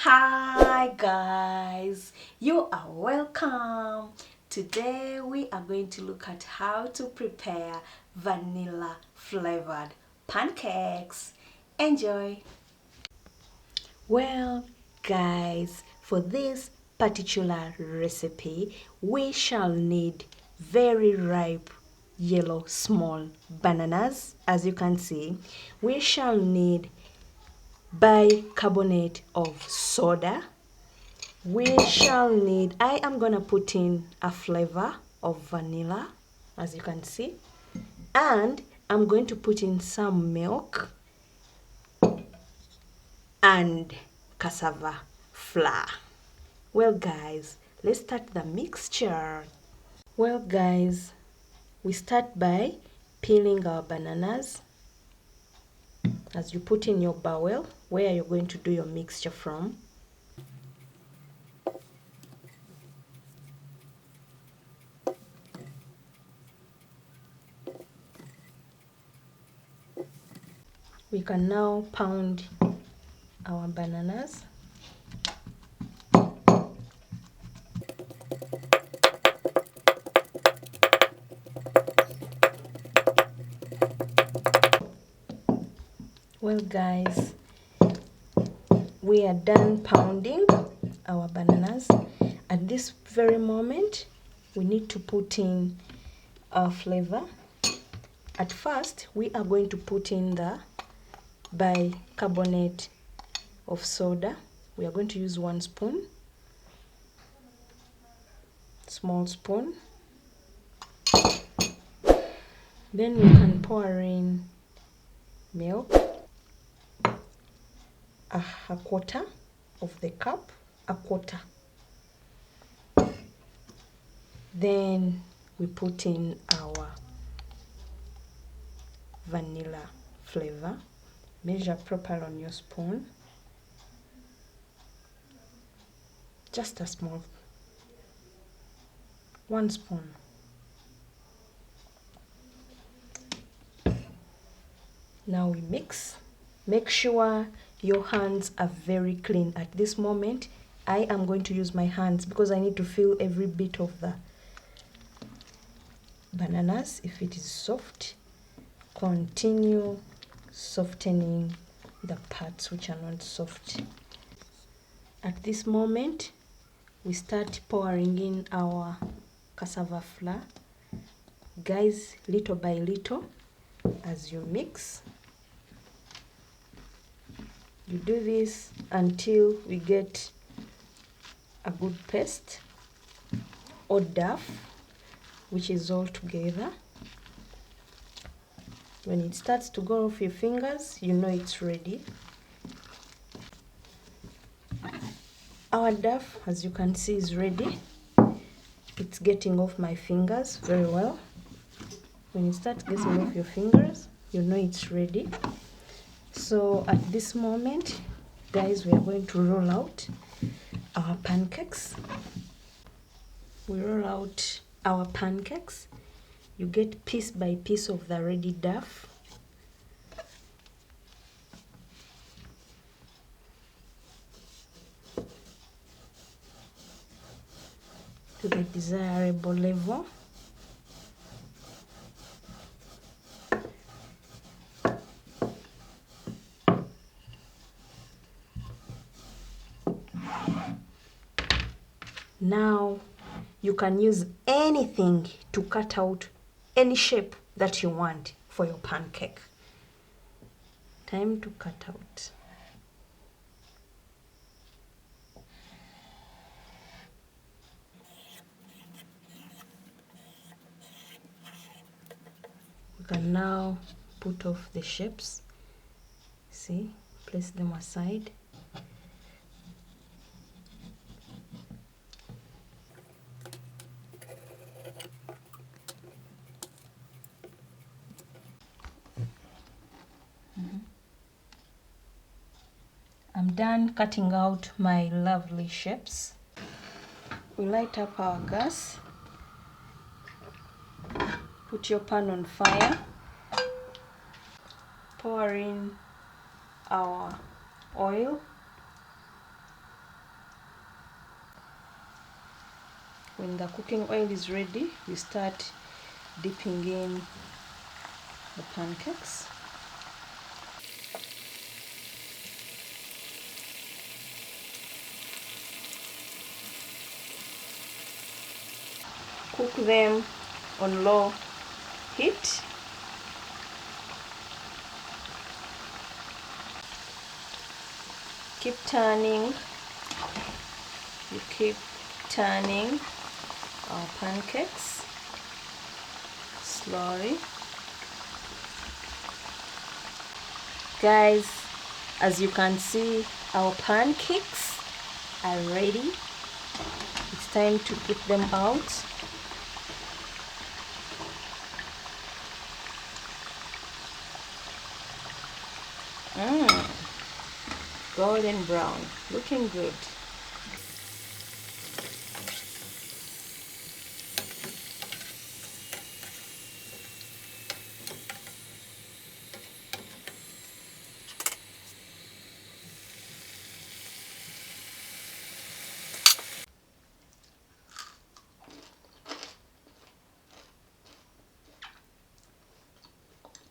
Hi guys, you are welcome. Today we are going to look at how to prepare vanilla flavored pancakes. Enjoy. Well guys, for this particular recipe we shall need very ripe yellow small bananas. As you can see, we shall need bicarbonate of soda. We shall need, I am gonna put in a flavor of vanilla, as you can see, and I'm going to put in some milk and cassava flour. Well guys, let's start the mixture. Well guys, we start by peeling our bananas. As you put in your bowl where you're going to do your mixture from. We can now pound our bananas. Well guys, we are done pounding our bananas. At this very moment, we need to put in our flavor. At first, we are going to put in the bicarbonate of soda. We are going to use 1 spoon, small spoon. Then we can pour in milk, a quarter of the cup, a quarter. Then we put in our vanilla flavor. Measure properly on your spoon. Just a small, 1 spoon. Now we mix. Make sure your hands are very clean. At this moment, I am going to use my hands because I need to feel every bit of the bananas. If it is soft, continue softening the parts which are not soft. At this moment, we start pouring in our cassava flour. Guys, little by little, as you mix, you do this until we get a good paste or dough, which is all together. When it starts to go off your fingers, you know it's ready. Our dough, as you can see, is ready. It's getting off my fingers very well. When it starts getting off your fingers, you know it's ready. So at this moment, guys, we are going to roll out our pancakes. We roll out our pancakes. You get piece by piece of the ready dough. To the desirable level. Now you can use anything to cut out any shape that you want for your pancake. Time to cut out. We can now put off the shapes. See, place them aside. I'm done cutting out my lovely shapes. We light up our gas. Put your pan on fire. Pour in our oil. When the cooking oil is ready, we start dipping in the pancakes. Cook them on low heat. Keep turning. You keep turning our pancakes slowly. Guys, as you can see, our pancakes are ready. It's time to put them out. Golden brown, looking good.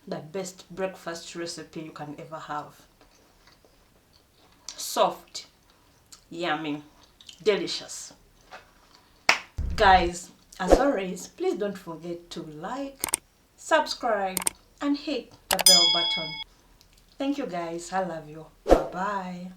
The best breakfast recipe you can ever have. Soft, yummy, delicious. Guys, as always, please don't forget to like, subscribe, and hit the bell button. Thank you guys. I love you. Bye bye.